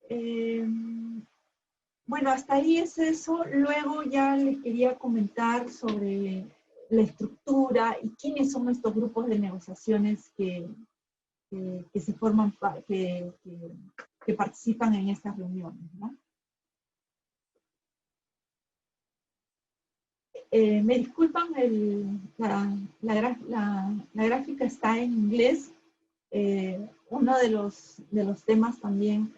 Eh, bueno, hasta ahí es eso. Luego ya les quería comentar sobre la estructura y quiénes son estos grupos de negociaciones que se forman, que participan en estas reuniones, ¿no? Me disculpan, la gráfica está en inglés. Uno de los temas también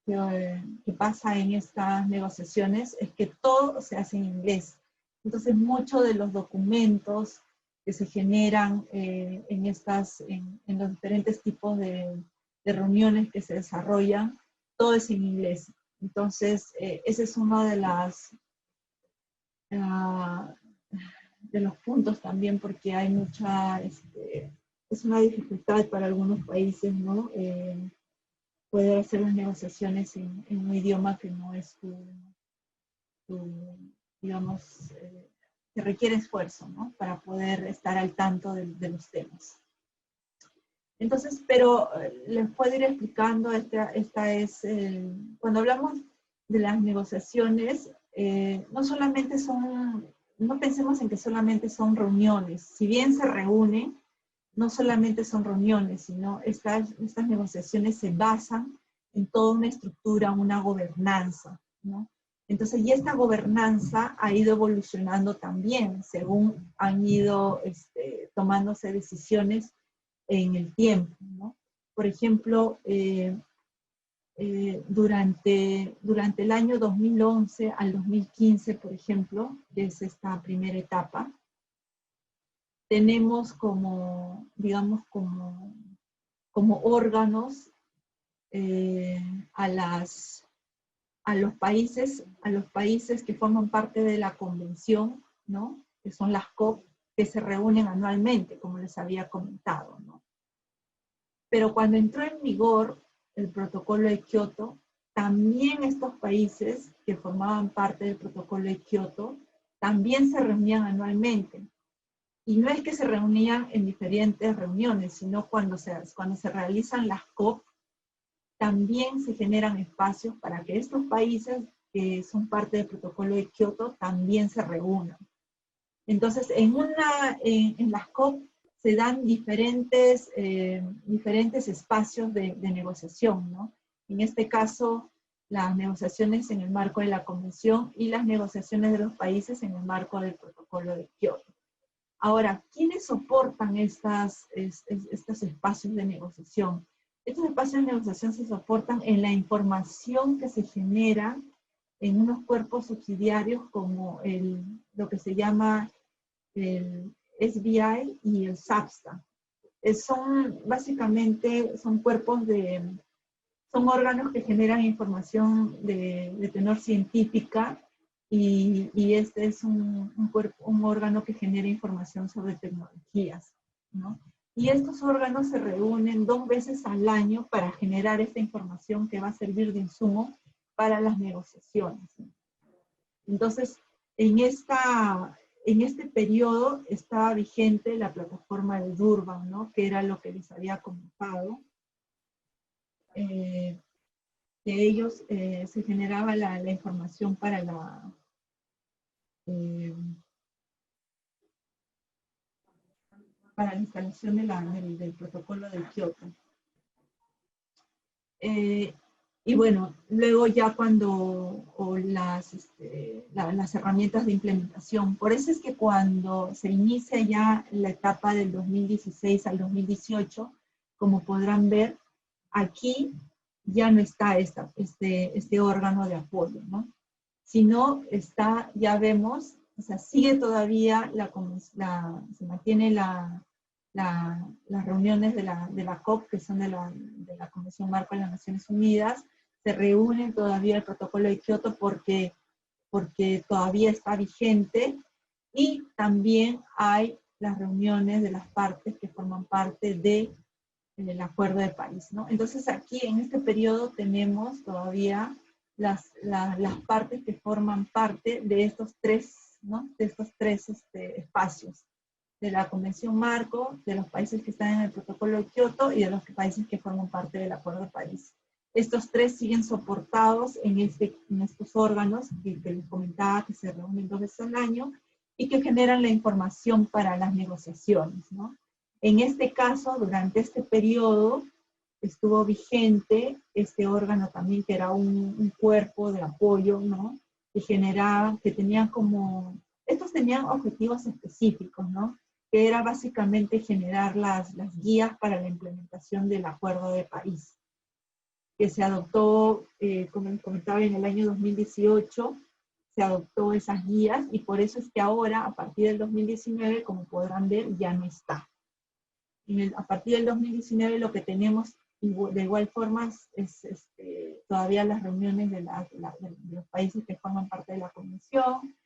que pasa en estas negociaciones es que todo se hace en inglés. Entonces, muchos de los documentos que se generan en los diferentes tipos de reuniones que se desarrollan, todo es en inglés. Entonces, ese es uno de los puntos también, porque hay es una dificultad para algunos países, ¿no? Poder hacer las negociaciones en un idioma que no es digamos, que requiere esfuerzo, ¿no? Para poder estar al tanto de los temas. Entonces, pero les puedo ir explicando, cuando hablamos de las negociaciones, no solamente no pensemos en que solamente son reuniones. Si bien se reúne, no solamente son reuniones, sino estas negociaciones se basan en toda una estructura, una gobernanza, ¿no? Entonces, y esta gobernanza ha ido evolucionando también, según han ido tomándose decisiones en el tiempo, ¿no? Por ejemplo, durante el año 2011 al 2015, por ejemplo, que es esta primera etapa, tenemos digamos, como órganos a los países que forman parte de la convención, ¿no? Que son las COP, que se reúnen anualmente, como les había comentado, ¿no? Pero cuando entró en vigor el protocolo de Kioto, también estos países que formaban parte del protocolo de Kioto, también se reunían anualmente. Y no es que se reunían en diferentes reuniones, sino cuando se realizan las COP, también se generan espacios para que estos países que son parte del protocolo de Kioto también se reúnan. Entonces, en las COP se dan diferentes espacios de negociación, ¿no? En este caso, las negociaciones en el marco de la Convención y las negociaciones de los países en el marco del protocolo de Kioto. Ahora, ¿quiénes soportan estos espacios de negociación? Estos espacios de negociación se soportan en la información que se genera en unos cuerpos subsidiarios como lo que se llama el SBI y el SAPSTA. Básicamente son son órganos que generan información de tenor científica y este es un órgano que genera información sobre tecnologías, ¿no? Y estos órganos se reúnen 2 veces al año para generar esta información que va a servir de insumo para las negociaciones. Entonces, en este periodo estaba vigente la plataforma de Durban, ¿no? Que era lo que les había comentado. De ellos se generaba la información para la instalación del protocolo de Kioto. Y bueno, luego ya las herramientas de implementación. Por eso es que cuando se inicia ya la etapa del 2016 al 2018, como podrán ver, aquí ya no está este órgano de apoyo, ¿no? Sino ya vemos, o sea, sigue todavía se mantiene las reuniones de la COP, que son de la Convención Marco de las Naciones Unidas, se reúnen todavía el protocolo de Kioto porque todavía está vigente, y también hay las reuniones de las partes que forman parte del Acuerdo de París, ¿no? Entonces aquí en este periodo tenemos todavía las partes que forman parte de estos tres, ¿no? De estos tres espacios, de la Convención Marco, de los países que están en el protocolo de Kioto y de los países que forman parte del Acuerdo de París. Estos tres siguen soportados en estos órganos que les comentaba, que se reúnen 2 veces al año y que generan la información para las negociaciones, ¿no? En este caso, durante este periodo, estuvo vigente este órgano también, que era un cuerpo de apoyo, ¿no? Que generaba, que tenían como, estos tenían objetivos específicos, ¿no? Que era básicamente generar las guías para la implementación del Acuerdo de París, que se adoptó, como les comentaba, en el año 2018, se adoptó esas guías, y por eso es que ahora, a partir del 2019, como podrán ver, ya no está. A partir del 2019 lo que tenemos de igual forma es todavía las reuniones de los países que forman parte de la Convención,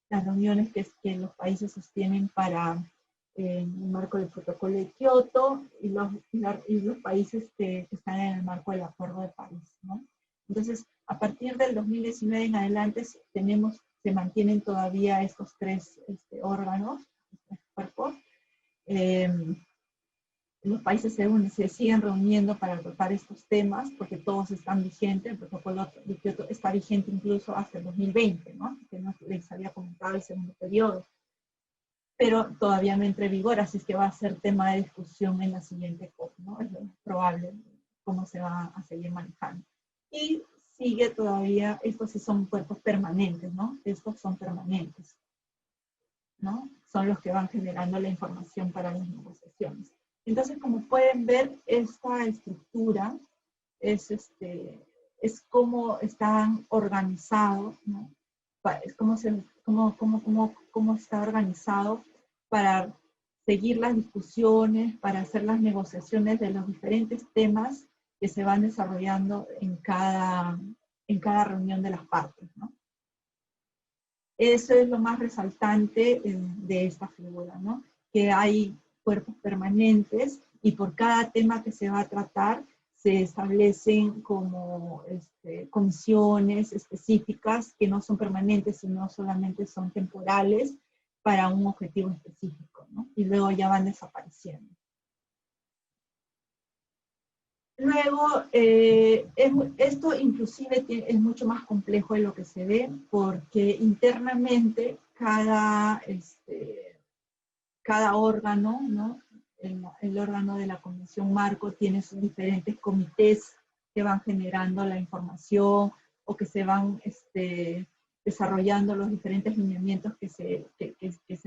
las reuniones que los países sostienen para el marco del Protocolo de Kioto, y los países que están en el marco del Acuerdo de París, ¿no? Entonces, a partir del 2019 en adelante se mantienen todavía estos tres órganos, estos cuerpos. Los países se siguen reuniendo para tratar estos temas, porque todos están vigentes. El Protocolo de Kioto está vigente incluso hasta el 2020, ¿no? Que no les había comentado el segundo periodo, pero todavía no entra en vigor, así es que va a ser tema de discusión en la siguiente COP, ¿no? Es probable cómo se va a seguir manejando. Y sigue todavía, estos sí son cuerpos permanentes, ¿no? Estos son permanentes, ¿no? Son los que van generando la información para las negociaciones. Entonces, como pueden ver, esta estructura es cómo están organizados, ¿no? Es cómo está organizado para seguir las discusiones, para hacer las negociaciones de los diferentes temas que se van desarrollando en cada reunión de las partes, ¿no? Eso es lo más resaltante de esta figura, ¿no? Que hay cuerpos permanentes y por cada tema que se va a tratar se establecen como comisiones específicas que no son permanentes, sino solamente son temporales para un objetivo específico, ¿no? Y luego ya van desapareciendo. Luego, esto inclusive es mucho más complejo de lo que se ve, porque internamente cada órgano, ¿no? El órgano de la Convención Marco tiene sus diferentes comités que van generando la información, o que se van desarrollando los diferentes lineamientos que se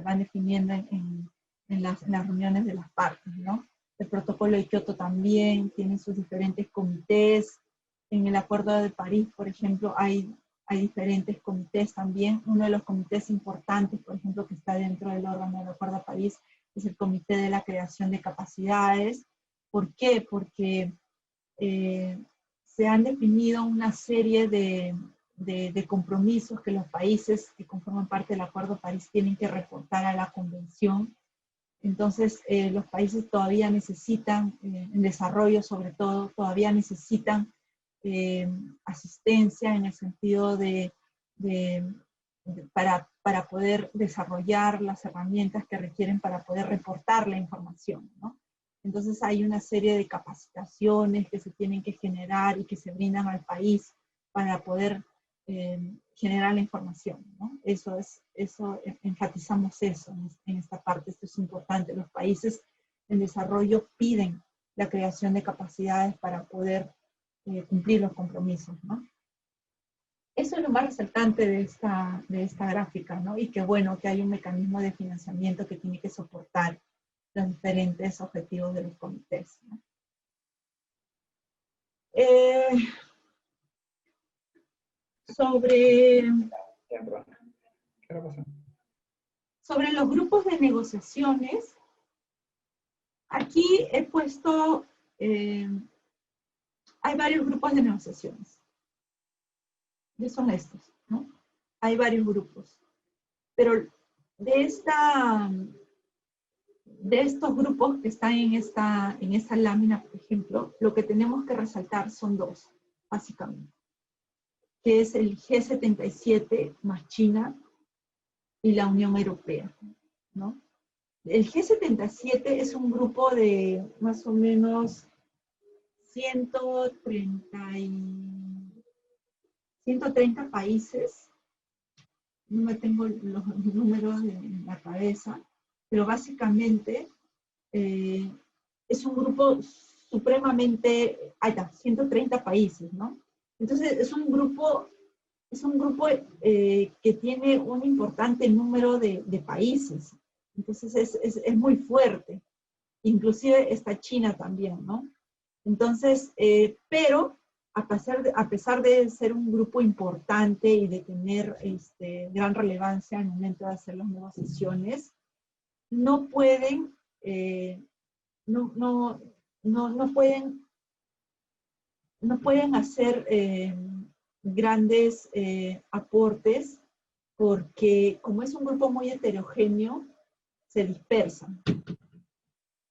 van definiendo en las reuniones de las partes, ¿no? El Protocolo de Kioto también tiene sus diferentes comités. En el Acuerdo de París, por ejemplo, hay diferentes comités también. Uno de los comités importantes, por ejemplo, que está dentro del órgano del Acuerdo de París, es el Comité de la Creación de Capacidades. ¿Por qué? Porque se han definido una serie de compromisos que los países que conforman parte del Acuerdo de París tienen que reportar a la Convención. Entonces, los países todavía necesitan, en desarrollo sobre todo, todavía necesitan asistencia en el sentido para poder desarrollar las herramientas que requieren para poder reportar la información, ¿no? Entonces hay una serie de capacitaciones que se tienen que generar y que se brindan al país para poder generar la información, ¿no? Enfatizamos eso en esta parte. Esto es importante. Los países en desarrollo piden la creación de capacidades para poder cumplir los compromisos, ¿no? Eso es lo más resaltante de esta gráfica, ¿no? Y que bueno, que hay un mecanismo de financiamiento que tiene que soportar los diferentes objetivos de los comités, ¿no? Sobre los grupos de negociaciones, aquí he puesto, hay varios grupos de negociaciones. ¿Qué son estos? ¿No? Hay varios grupos. Pero de estos grupos que están en esta lámina, por ejemplo, lo que tenemos que resaltar son dos, básicamente, que es el G77 más China y la Unión Europea, ¿no? El G77 es un grupo de más o menos 130 países. No me tengo los números en la cabeza, pero básicamente es un grupo supremamente, ahí está, 130 países, ¿no? Entonces es un grupo que tiene un importante número de países. Entonces es muy fuerte. Inclusive está China también, ¿no? Entonces, pero a pesar de ser un grupo importante y de tener gran relevancia al momento de hacer las negociaciones, no pueden, no pueden hacer grandes aportes porque como es un grupo muy heterogéneo, se dispersan.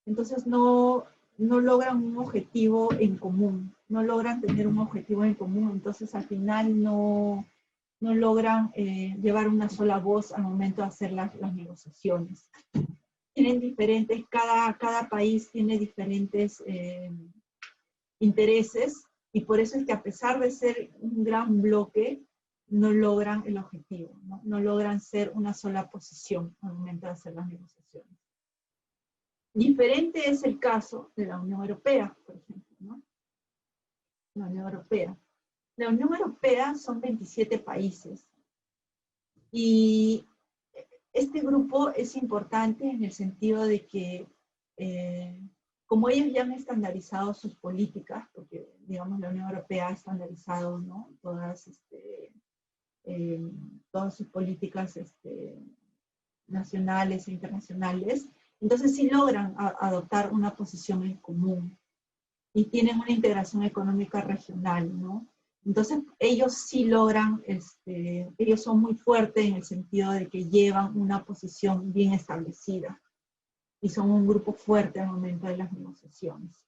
Entonces no logran un objetivo en común, no logran tener un objetivo en común, entonces al final no logran llevar una sola voz al momento de hacer las negociaciones. Tienen diferentes, cada país tiene diferentes intereses, y por eso es que a pesar de ser un gran bloque, no logran el objetivo, no logran ser una sola posición al momento de hacer las negociaciones. Diferente es el caso de la Unión Europea, por ejemplo, ¿no? La Unión Europea. La Unión Europea son 27 países. Y este grupo es importante en el sentido de que, como ellos ya han estandarizado sus políticas, porque, digamos, la Unión Europea ha estandarizado, ¿no?, todas sus políticas nacionales e internacionales, entonces sí logran adoptar una posición en común y tienen una integración económica regional, ¿no? Entonces ellos sí logran, ellos son muy fuertes en el sentido de que llevan una posición bien establecida y son un grupo fuerte al momento de las negociaciones.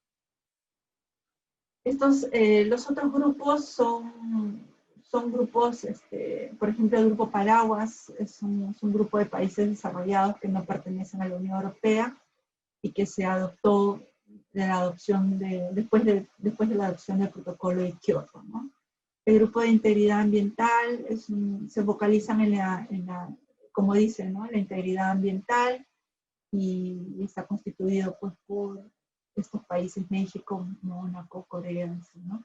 Los otros grupos son grupos, por ejemplo, el grupo Paraguas es un grupo de países desarrollados que no pertenecen a la Unión Europea y que se adoptó después de la adopción del protocolo de Kioto, ¿no? El grupo de integridad ambiental se focalizan como dice, ¿no?, la integridad ambiental, y está constituido pues por estos países: México, Mónaco, Corea, ¿no?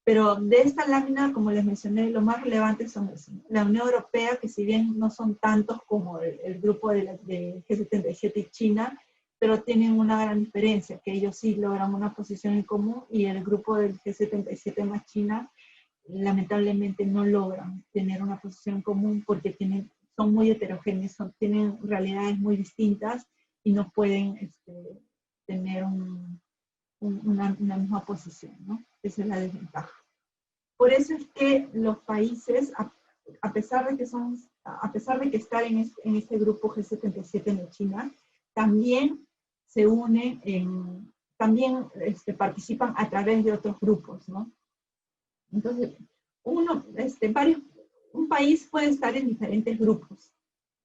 Pero de esta lámina, como les mencioné, lo más relevante son la Unión Europea, que si bien no son tantos como el grupo de G77 y China, pero tienen una gran diferencia, que ellos sí logran una posición en común, y el grupo del G77 más China, lamentablemente no logran tener una posición común porque son muy heterogéneos, tienen realidades muy distintas y no pueden tener una misma posición, ¿no? Esa es la desventaja. Por eso es que los países, a pesar de que están en este grupo G77 en China, también se unen, también participan a través de otros grupos, ¿no? Entonces, un país puede estar en diferentes grupos.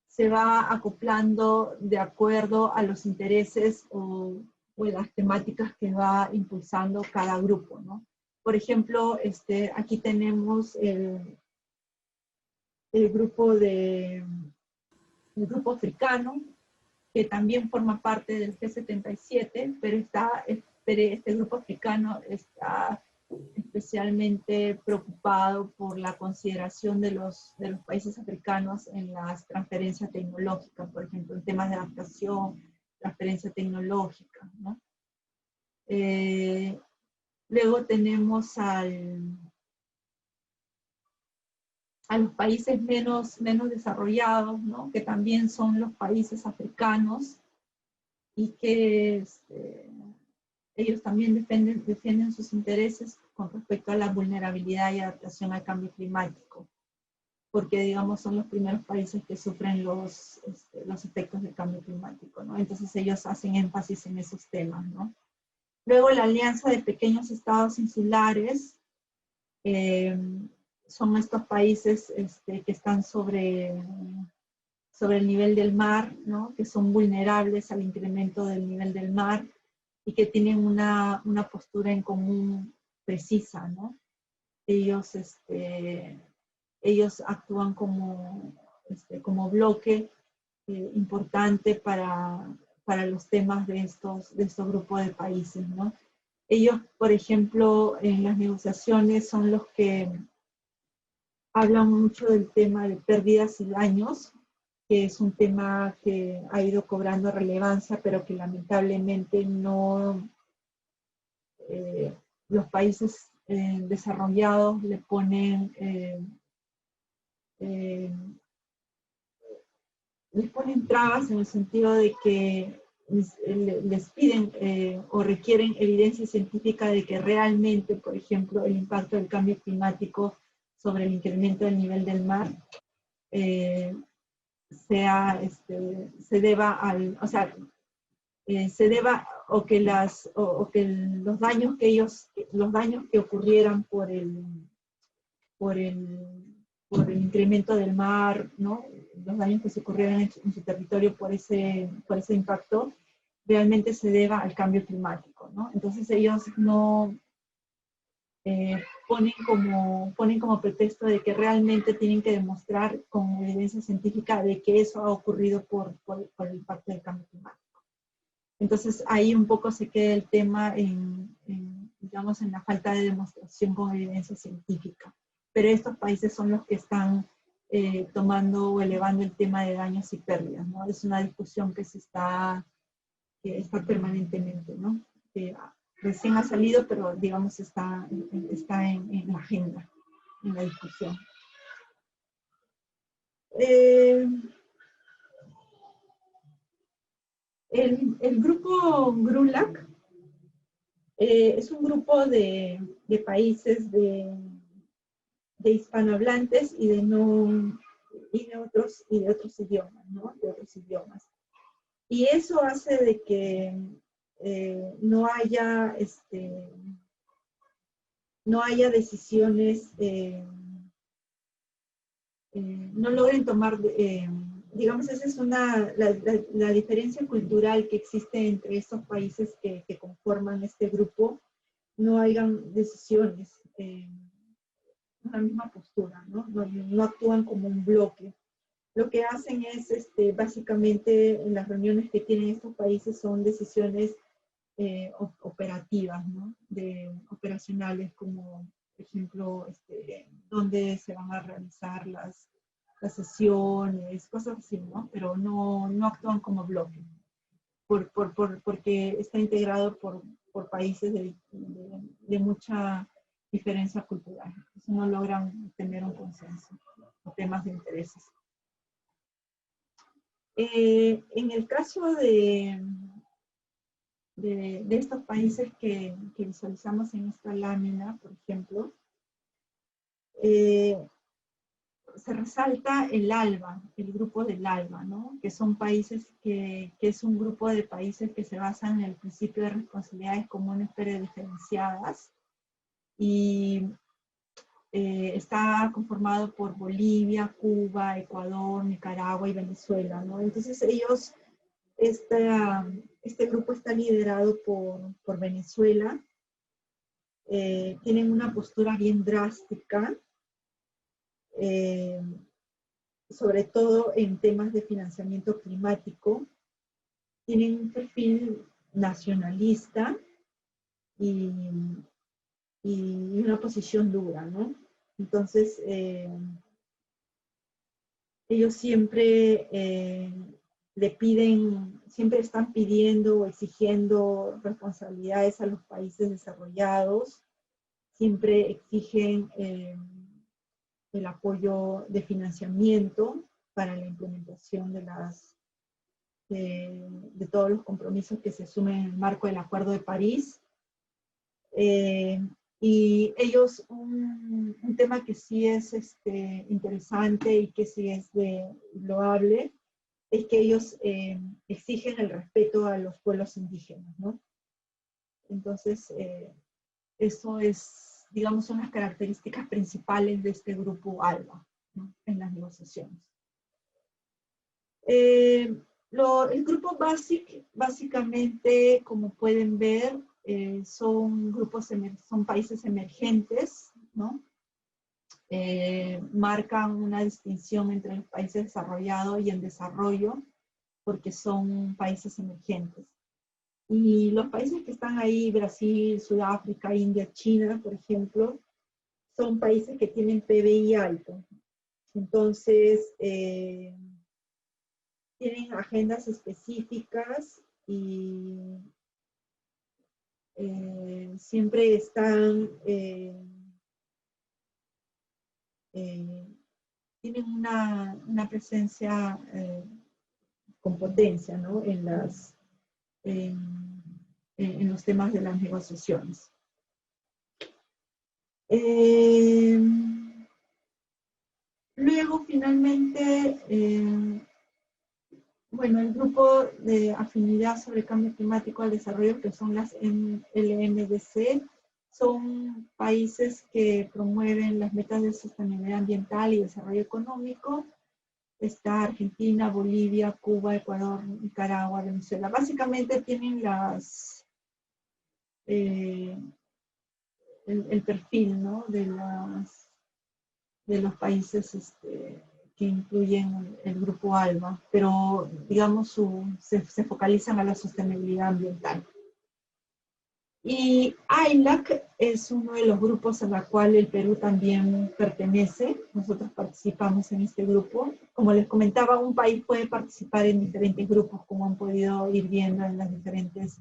Se va acoplando de acuerdo a los intereses o las temáticas que va impulsando cada grupo, ¿no? Por ejemplo, aquí tenemos el grupo africano, que también forma parte del G77, pero este grupo africano está especialmente preocupado por la consideración de los países africanos en las transferencias tecnológicas, por ejemplo, en temas de adaptación, transferencia tecnológica, ¿no? Luego tenemos a los países menos desarrollados, ¿no?, que también son los países africanos, y que ellos también defienden sus intereses con respecto a la vulnerabilidad y adaptación al cambio climático, porque, digamos, son los primeros países que sufren los efectos del cambio climático, ¿no? Entonces ellos hacen énfasis en esos temas, ¿no? Luego la Alianza de Pequeños Estados Insulares, son estos países que están sobre el nivel del mar, ¿no?, que son vulnerables al incremento del nivel del mar, y que tienen una postura en común precisa, ¿no? Ellos, ellos actúan como bloque importante para los temas de estos grupos de países, ¿no? Ellos, por ejemplo, en las negociaciones son los que hablan mucho del tema de pérdidas y daños, que es un tema que ha ido cobrando relevancia, pero que lamentablemente no, los países desarrollados le ponen, les ponen trabas en el sentido de que les piden o requieren evidencia científica de que realmente, por ejemplo, el impacto del cambio climático sobre el incremento del nivel del mar se deba al, o sea, se deba o que los daños que ocurrieran por el incremento del mar, ¿no? Los daños que se ocurrieran en su territorio por ese impacto, realmente se deba al cambio climático, ¿no? Entonces ellos no ponen como pretexto de que realmente tienen que demostrar con evidencia científica de que eso ha ocurrido por el impacto del cambio climático. Entonces ahí un poco se queda el tema digamos, en la falta de demostración con evidencia científica. Pero estos países son los que están tomando o elevando el tema de daños y pérdidas, ¿no? Es una discusión que está permanentemente, ¿no? Recién ha salido, pero digamos está en la agenda, en la discusión. El grupo GRULAC es un grupo de países de hispanohablantes y de otros idiomas, ¿no? De otros idiomas. Y eso hace de que no haya decisiones, no logren tomar, digamos, esa es la diferencia cultural que existe entre estos países que conforman este grupo, no hayan decisiones, una misma postura, ¿no? No actúan como un bloque. Lo que hacen es, básicamente, en las reuniones que tienen estos países son decisiones operativas, ¿no? Operacionales, como, por ejemplo, dónde se van a realizar las sesiones, cosas así, ¿no? Pero no actúan como bloque, porque está integrado por países de mucha diferencia cultural. Entonces no logran tener un consenso o temas de intereses. En el caso de estos países que visualizamos en esta lámina, por ejemplo, se resalta el ALBA, el grupo del ALBA, ¿no? Que son países que es un grupo de países que se basan en el principio de responsabilidades comunes pero diferenciadas, y está conformado por Bolivia, Cuba, Ecuador, Nicaragua y Venezuela, ¿no? Entonces ellos, este grupo está liderado por Venezuela, tienen una postura bien drástica, sobre todo en temas de financiamiento climático, tienen un perfil nacionalista y una posición dura, ¿no? Entonces, ellos siempre siempre están pidiendo o exigiendo responsabilidades a los países desarrollados, siempre exigen el apoyo de financiamiento para la implementación de todos los compromisos que se asumen en el marco del Acuerdo de París. Y ellos, un tema que sí es interesante y que sí es loable, es que ellos exigen el respeto a los pueblos indígenas, ¿no? Entonces, eso es, digamos, son las características principales de este grupo ALBA, ¿no? En las negociaciones. El grupo BASIC, básicamente, como pueden ver, son son países emergentes, ¿no? Marcan una distinción entre los países desarrollados y en desarrollo, porque son países emergentes. Y los países que están ahí, Brasil, Sudáfrica, India, China, por ejemplo, son países que tienen PBI alto. Entonces, tienen agendas específicas y siempre están, tienen una presencia con potencia, ¿no? En los temas de las negociaciones. Luego, finalmente, bueno, el grupo de afinidad sobre cambio climático al desarrollo, que son las LMDC, son países que promueven las metas de sostenibilidad ambiental y desarrollo económico. Está Argentina, Bolivia, Cuba, Ecuador, Nicaragua, Venezuela. Básicamente tienen el perfil, ¿no? de los países que incluyen el grupo ALBA, pero digamos se focalizan a la sostenibilidad ambiental. Y AILAC es uno de los grupos a la cual el Perú también pertenece. Nosotros participamos en este grupo. Como les comentaba, un país puede participar en diferentes grupos, como han podido ir viendo en los diferentes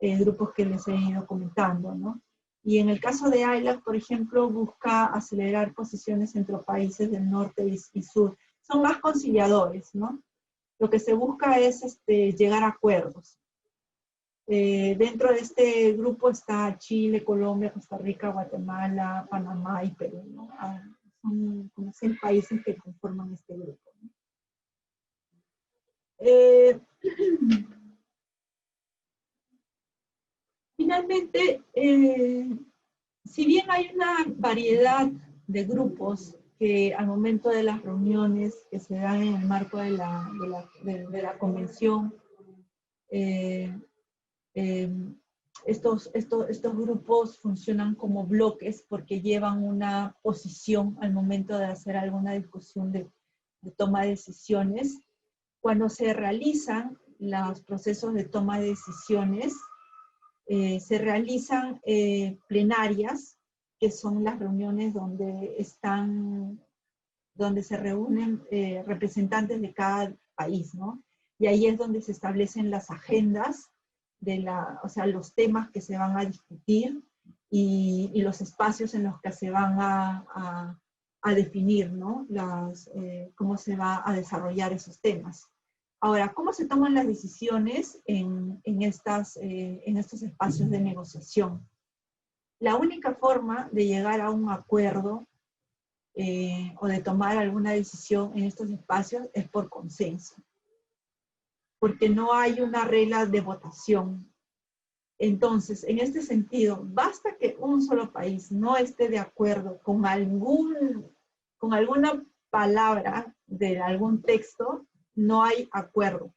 grupos que les he ido comentando, ¿no? Y en el caso de AILAC, por ejemplo, busca acelerar posiciones entre países del norte y sur. Son más conciliadores, ¿no? Lo que se busca es llegar a acuerdos. Dentro de este grupo está Chile, Colombia, Costa Rica, Guatemala, Panamá y Perú, ¿no? Son como 100 países que conforman este grupo, ¿no? Finalmente, si bien hay una variedad de grupos que al momento de las reuniones que se dan en el marco de la convención, estos grupos funcionan como bloques porque llevan una posición al momento de hacer alguna discusión de toma de decisiones. Cuando se realizan los procesos de toma de decisiones, se realizan plenarias, que son las reuniones donde se reúnen representantes de cada país, ¿no? Y ahí es donde se establecen las agendas, o sea, los temas que se van a discutir y los espacios en los que se van a definir, ¿no? Cómo se va a desarrollar esos temas. Ahora, ¿cómo se toman las decisiones en estos espacios de negociación? La única forma de llegar a un acuerdo o de tomar alguna decisión en estos espacios es por consenso, porque no hay una regla de votación. Entonces, en este sentido, basta que un solo país no esté de acuerdo con alguna palabra de algún texto, no hay acuerdo.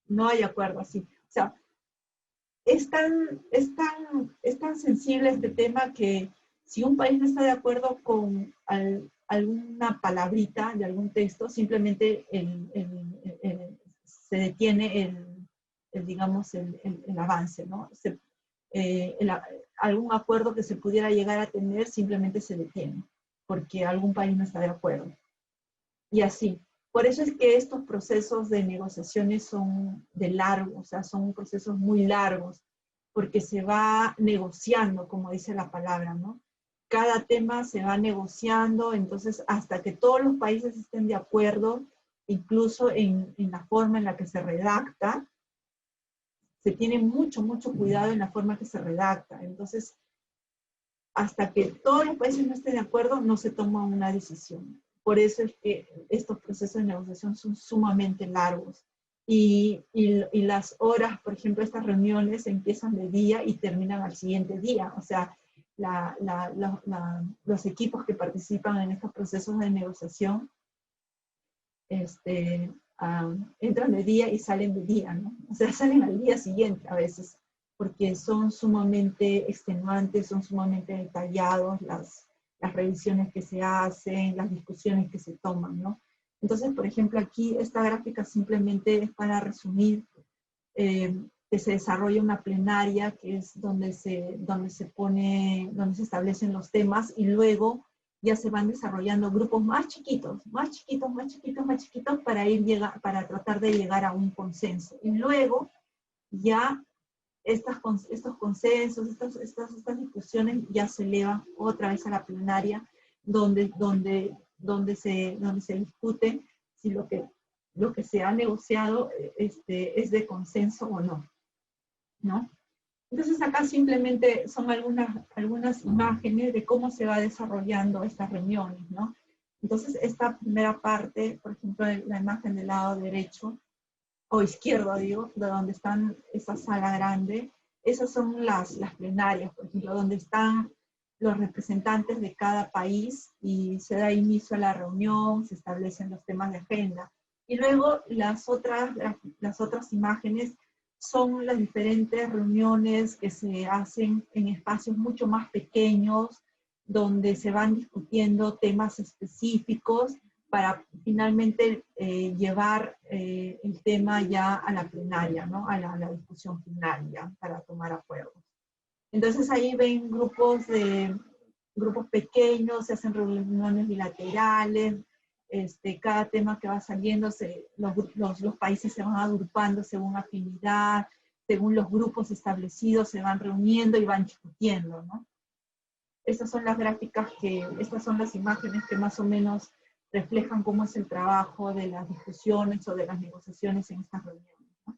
No hay acuerdo así. O sea, es tan sensible este tema que si un país no está de acuerdo con alguna palabrita de algún texto, simplemente se detiene digamos, el avance, ¿no? Algún acuerdo que se pudiera llegar a tener simplemente se detiene, porque algún país no está de acuerdo. Y así. Por eso es que estos procesos de negociaciones son de largo, o sea, son procesos muy largos, porque se va negociando, como dice la palabra, ¿no? Cada tema se va negociando, entonces hasta que todos los países estén de acuerdo, incluso en la forma en la que se redacta, se tiene mucho, mucho cuidado en la forma que se redacta. Entonces, hasta que todos los países no estén de acuerdo, no se toma una decisión. Por eso es que estos procesos de negociación son sumamente largos. Y las horas, por ejemplo, estas reuniones empiezan de día y terminan al siguiente día. O sea, los equipos que participan en estos procesos de negociación entran de día y salen de día, ¿no? O sea, salen al día siguiente a veces, porque son sumamente extenuantes, son sumamente detallados las revisiones que se hacen, las discusiones que se toman, ¿no? Entonces, por ejemplo, aquí esta gráfica simplemente es para resumir que se desarrolla una plenaria, que es donde se establecen los temas, y luego ya se van desarrollando grupos más chiquitos, para tratar de llegar a un consenso. Y luego ya estos consensos, estas discusiones ya se elevan otra vez a la plenaria, donde se discute si lo que se ha negociado es de consenso o no, ¿no? Entonces acá simplemente son algunas imágenes de cómo se va desarrollando estas reuniones, ¿no? Entonces esta primera parte, por ejemplo, la imagen del lado derecho, o izquierdo digo, de donde están esa sala grande, esas son las plenarias, por ejemplo, donde están los representantes de cada país y se da inicio a la reunión, se establecen los temas de agenda. Y luego las otras imágenes son las diferentes reuniones que se hacen en espacios mucho más pequeños, donde se van discutiendo temas específicos para finalmente llevar el tema ya a la plenaria, ¿no? A la discusión final ya, para tomar acuerdos. Entonces ahí ven grupos pequeños, se hacen reuniones bilaterales, cada tema que va saliendo, los países se van agrupando según afinidad, según los grupos establecidos, se van reuniendo y van discutiendo, ¿no? Estas son las imágenes que más o menos reflejan cómo es el trabajo de las discusiones o de las negociaciones en estas reuniones, ¿no?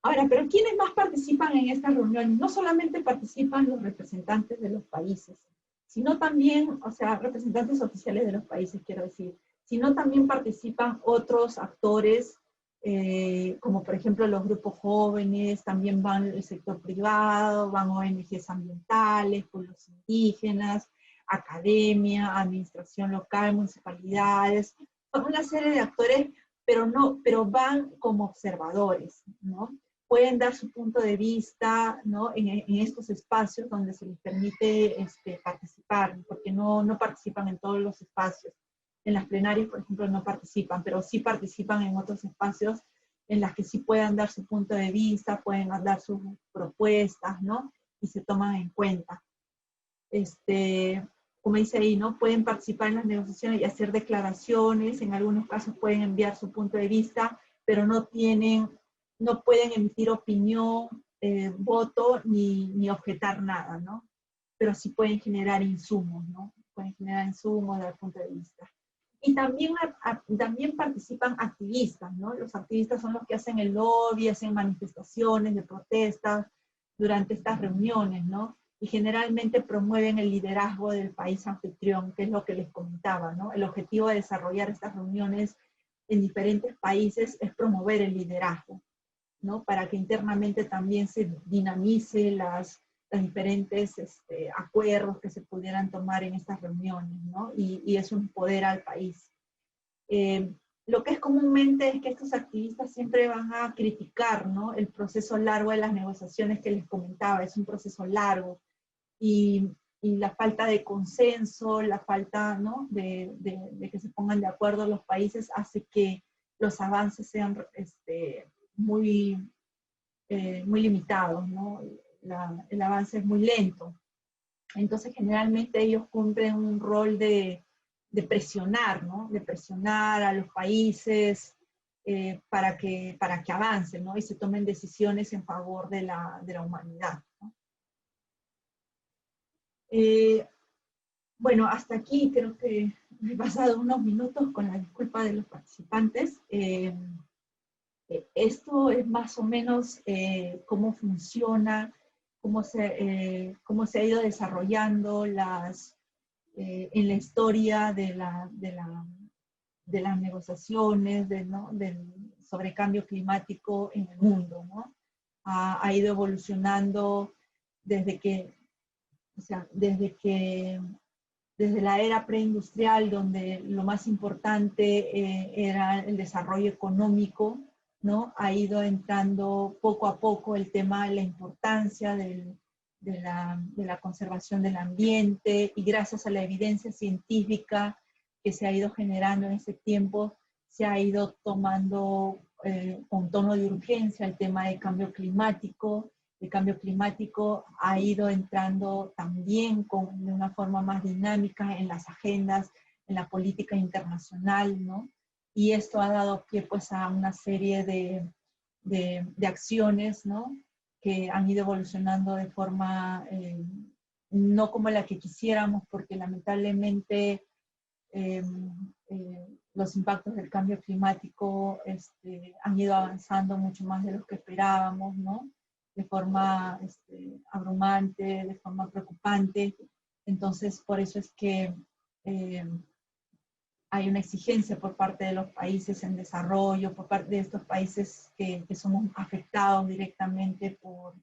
Ahora, ¿pero quiénes más participan en estas reuniones? No solamente participan los representantes de los países, sino también, o sea, representantes oficiales de los países, quiero decir, sino también participan otros actores, como por ejemplo los grupos jóvenes, también van el sector privado, van ONGs ambientales, pueblos indígenas, academia, administración local, municipalidades, una serie de actores, pero van como observadores, ¿no? Pueden dar su punto de vista, ¿no? en estos espacios donde se les permite participar, porque no participan en todos los espacios. En las plenarias, por ejemplo, no participan, pero sí participan en otros espacios en las que sí puedan dar su punto de vista, pueden dar sus propuestas, ¿no? Y se toman en cuenta. Como dice ahí, ¿no? Pueden participar en las negociaciones y hacer declaraciones, en algunos casos pueden enviar su punto de vista, pero no pueden emitir opinión, voto, ni objetar nada, ¿no? Pero sí pueden generar insumos, ¿no? Pueden generar insumos desde el punto de vista. Y también participan activistas, ¿no? Los activistas son los que hacen el lobby, hacen manifestaciones de protestas durante estas reuniones, ¿no? Y generalmente promueven el liderazgo del país anfitrión, que es lo que les comentaba, ¿no? El objetivo de desarrollar estas reuniones en diferentes países es promover el liderazgo, ¿no? Para que internamente también se dinamice los diferentes acuerdos que se pudieran tomar en estas reuniones, ¿no? Y eso empodera al país. Lo que es comúnmente es que estos activistas siempre van a criticar, ¿no? El proceso largo de las negociaciones que les comentaba, es un proceso largo, y la falta de consenso, la falta, ¿no? de que se pongan de acuerdo los países hace que los avances sean muy limitados, ¿no? El avance es muy lento. Entonces, generalmente ellos cumplen un rol de presionar, ¿no? De presionar a los países para que avancen, ¿no? Y se tomen decisiones en favor de la humanidad, ¿no? Bueno, hasta aquí creo que me he pasado unos minutos con la disculpa de los participantes. Esto es más o menos cómo funciona, cómo se ha ido desarrollando en la historia de las negociaciones sobre cambio climático en el mundo, ¿no? Ha ido evolucionando desde que desde la era preindustrial, donde lo más importante era el desarrollo económico, ¿no? Ha ido entrando poco a poco el tema de la importancia de la conservación del ambiente, y gracias a la evidencia científica que se ha ido generando en ese tiempo, se ha ido tomando con tono de urgencia el tema del cambio climático. El cambio climático ha ido entrando también de una forma más dinámica en las agendas, en la política internacional, ¿no? Y esto ha dado pie pues a una serie de acciones, ¿no? Que han ido evolucionando de forma no como la que quisiéramos, porque lamentablemente los impactos del cambio climático han ido avanzando mucho más de lo que esperábamos, ¿no? De forma abrumante, de forma preocupante. Entonces, por eso es que hay una exigencia por parte de los países en desarrollo, por parte de estos países que somos afectados directamente por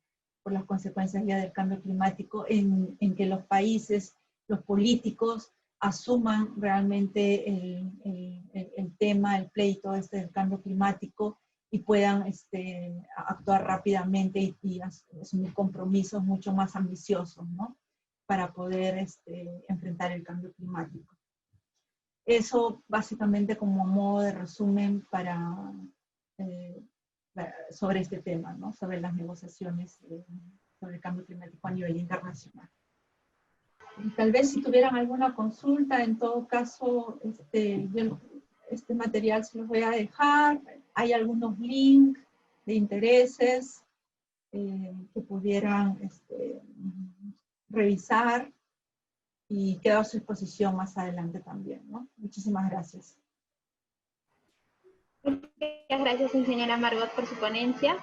las consecuencias ya del cambio climático, en que los países, los políticos, asuman realmente el tema, el pleito del cambio climático, y puedan actuar rápidamente y asumir compromisos mucho más ambiciosos, ¿no? Para poder enfrentar el cambio climático. Eso básicamente como modo de resumen sobre este tema, ¿no? Sobre las negociaciones sobre el cambio climático a nivel internacional. Y tal vez si tuvieran alguna consulta, en todo caso, yo este material se los voy a dejar. Hay algunos links de intereses que pudieran revisar, y quedo a su disposición más adelante también, ¿no? Muchísimas gracias. Muchas gracias, señora Margot, por su ponencia.